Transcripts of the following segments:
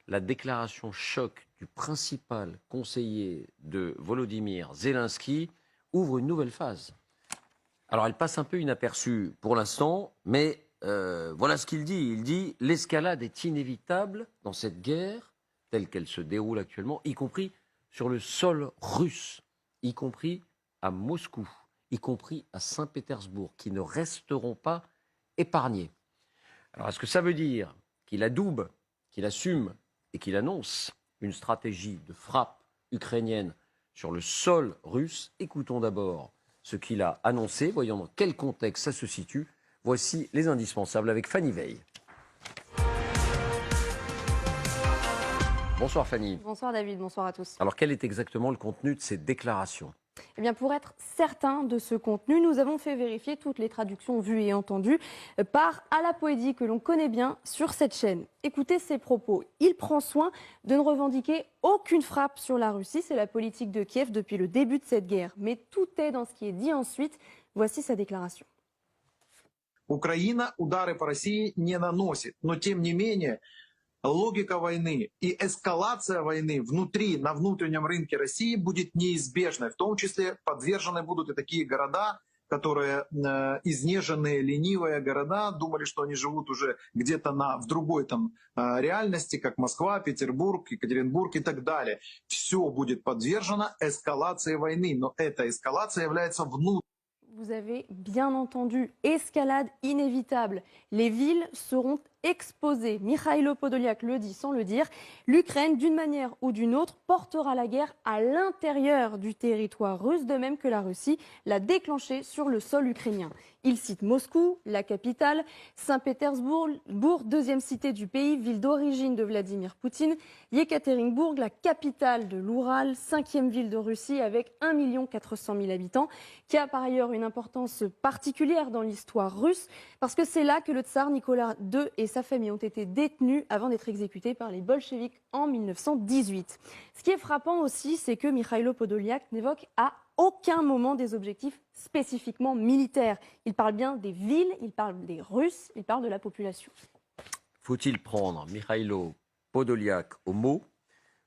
la déclaration choc du principal conseiller de Volodymyr Zelensky ouvre une nouvelle phase. Alors elle passe un peu inaperçue pour l'instant, mais voilà ce qu'il dit. Il dit « L'escalade est inévitable dans cette guerre telle qu'elle se déroule actuellement, y compris sur le sol russe, y compris à Moscou, y compris à Saint-Pétersbourg, qui ne resteront pas épargnés. » Alors est-ce que ça veut dire qu'il adoube, qu'il assume et qu'il annonce une stratégie de frappe ukrainienne sur le sol russe? Écoutons d'abord ce qu'il a annoncé, voyons dans quel contexte ça se situe. Voici les indispensables avec Fanny Veil. Bonsoir Fanny. Bonsoir David, bonsoir à tous. Alors quel est exactement le contenu de ces déclarations? Eh bien, pour être certain de ce contenu, nous avons fait vérifier toutes les traductions vues et entendues par Ala Poédi, que l'on connaît bien sur cette chaîne. Écoutez ses propos. Il prend soin de ne revendiquer aucune frappe sur la Russie. C'est la politique de Kiev depuis le début de cette guerre. Mais tout est dans ce qui est dit ensuite. Voici sa déclaration. Украина удары по России не наносит, но тем не менее логика войны и эскалация войны внутри, на внутреннем рынке России будет неизбежной. В том числе подвержены будут и такие города, которые изнеженные, ленивые города, думали, что они живут уже где-то в другой реальности, как Москва, Петербург, Екатеринбург и так далее. Все будет подвержено эскалации войны, но эта эскалация является внутренней. Vous avez bien entendu, escalade inévitable. Les villes seront exposées. Mikhailo Podolyak le dit sans le dire. L'Ukraine, d'une manière ou d'une autre, portera la guerre à l'intérieur du territoire russe, de même que la Russie l'a déclenchée sur le sol ukrainien. Il cite Moscou, la capitale, Saint-Pétersbourg, deuxième cité du pays, ville d'origine de Vladimir Poutine, Yekaterinbourg, la capitale de l'Oural, cinquième ville de Russie avec 1 400 000 habitants, qui a par ailleurs une importance particulière dans l'histoire russe, parce que c'est là que le tsar Nicolas II et sa famille ont été détenus avant d'être exécutés par les bolcheviks en 1918. Ce qui est frappant aussi, c'est que Mikhailo Podolyak n'évoque à aucun moment des objectifs spécifiquement militaires. Il parle bien des villes, il parle des Russes, il parle de la population. Faut-il prendre Mikhailo Podolyak au mot,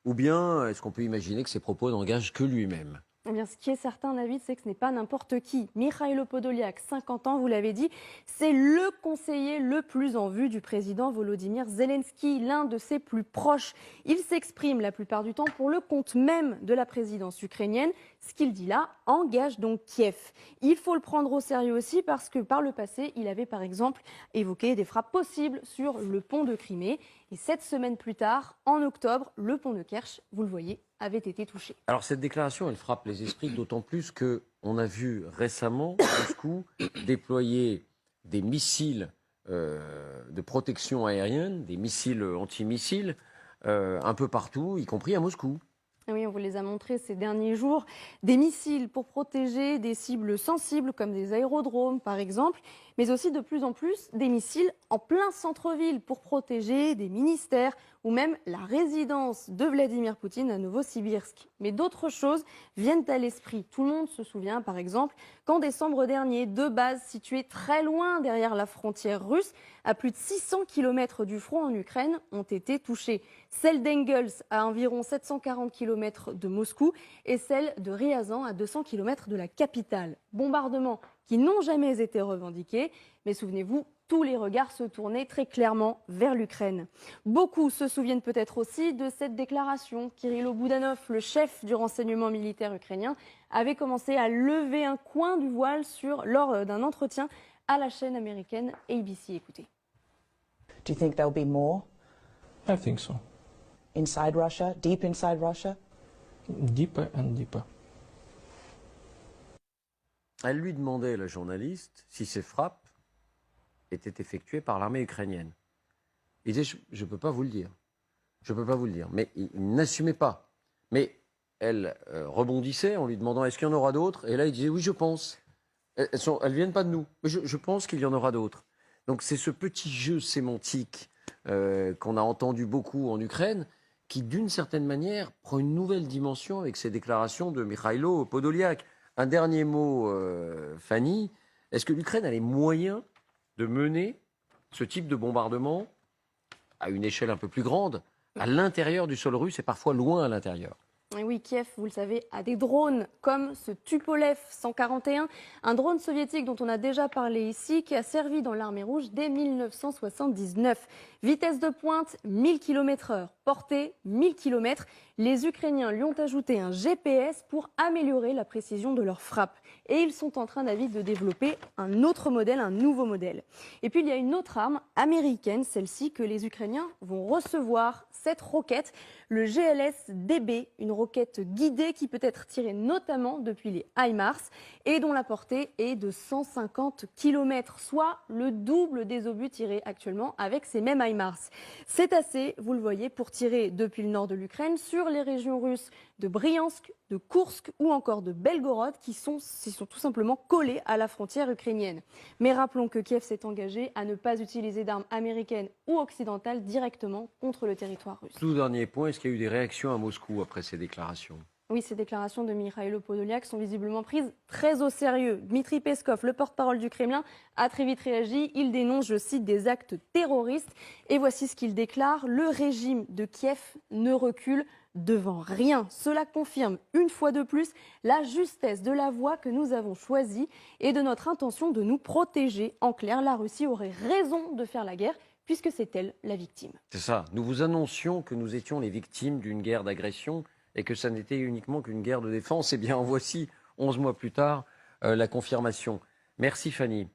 ou bien est-ce qu'on peut imaginer que ses propos n'engagent que lui-même? Eh bien, ce qui est certain, David, c'est que ce n'est pas n'importe qui. Mikhailo Podolyak, 50 ans, vous l'avez dit, c'est le conseiller le plus en vue du président Volodymyr Zelensky, l'un de ses plus proches. Il s'exprime la plupart du temps pour le compte même de la présidence ukrainienne. Ce qu'il dit là engage donc Kiev. Il faut le prendre au sérieux aussi parce que par le passé, il avait par exemple évoqué des frappes possibles sur le pont de Crimée. Et 7 semaines plus tard, en octobre, le pont de Kerch, vous le voyez, avait été touché. Alors cette déclaration, elle frappe les esprits d'autant plus qu'on a vu récemment Moscou déployer des missiles de protection aérienne, des missiles antimissiles, un peu partout, y compris à Moscou. Oui, on vous les a montrés ces derniers jours. Des missiles pour protéger des cibles sensibles comme des aérodromes par exemple, mais aussi de plus en plus des missiles en plein centre-ville pour protéger des ministères ou même la résidence de Vladimir Poutine à Novosibirsk. Mais d'autres choses viennent à l'esprit. Tout le monde se souvient par exemple qu'en décembre dernier, 2 bases situées très loin derrière la frontière russe, à plus de 600 km du front en Ukraine, ont été touchées. Celle d'Engels à environ 740 km de Moscou et celle de Ryazan à 200 km de la capitale. Bombardements qui n'ont jamais été revendiqués, mais souvenez-vous, tous les regards se tournaient très clairement vers l'Ukraine. Beaucoup se souviennent peut-être aussi de cette déclaration. Kirilo Boudanov, le chef du renseignement militaire ukrainien, avait commencé à lever un coin du voile lors d'un entretien à la chaîne américaine ABC. Écoutez. Do you think there'll be more? I think so. Inside Russia, deep inside Russia? Deeper and deeper. Elle lui demandait, la journaliste, si ces frappes étaient effectuées par l'armée ukrainienne. Il disait, je ne peux pas vous le dire. Je ne peux pas vous le dire. Mais il n'assumait pas. Mais elle rebondissait en lui demandant, est-ce qu'il y en aura d'autres? Et là, il disait, oui, je pense. Elles ne viennent pas de nous. Mais je pense qu'il y en aura d'autres. Donc c'est ce petit jeu sémantique qu'on a entendu beaucoup en Ukraine, qui d'une certaine manière prend une nouvelle dimension avec ces déclarations de Mikhailo Podolyak. Un dernier mot, Fanny. Est-ce que l'Ukraine a les moyens de mener ce type de bombardement à une échelle un peu plus grande à l'intérieur du sol russe et parfois loin à l'intérieur. Et oui, Kiev, vous le savez, a des drones comme ce Tupolev 141, un drone soviétique dont on a déjà parlé ici, qui a servi dans l'armée rouge dès 1979. Vitesse de pointe, 1000 km/h. Portée, 1000 km. Les Ukrainiens lui ont ajouté un GPS pour améliorer la précision de leur frappe. Et ils sont en train, David, de développer un autre modèle, un nouveau modèle. Et puis il y a une autre arme américaine, celle-ci, que les Ukrainiens vont recevoir, cette roquette, le GLS-DB, une roquette guidée qui peut être tirée notamment depuis les HIMARS et dont la portée est de 150 km, soit le double des obus tirés actuellement avec ces mêmes HIMARS. C'est assez, vous le voyez, pour tirer depuis le nord de l'Ukraine sur les régions russes de Bryansk, de Koursk ou encore de Belgorod qui sont tout simplement collés à la frontière ukrainienne. Mais rappelons que Kiev s'est engagé à ne pas utiliser d'armes américaines ou occidentales directement contre le territoire russe. Tout dernier point, est-ce qu'il y a eu des réactions à Moscou après ces déclarations? Oui, ces déclarations de Mikhailo Podolyak sont visiblement prises très au sérieux. Dmitri Peskov, le porte-parole du Kremlin, a très vite réagi. Il dénonce, je cite, des actes terroristes. Et voici ce qu'il déclare. Le régime de Kiev ne recule devant rien. Cela confirme une fois de plus la justesse de la voie que nous avons choisie et de notre intention de nous protéger. En clair, la Russie aurait raison de faire la guerre puisque c'est elle la victime. C'est ça. Nous vous annoncions que nous étions les victimes d'une guerre d'agression et que ça n'était uniquement qu'une guerre de défense. Eh bien, en voici, 11 mois plus tard, la confirmation. Merci Fanny.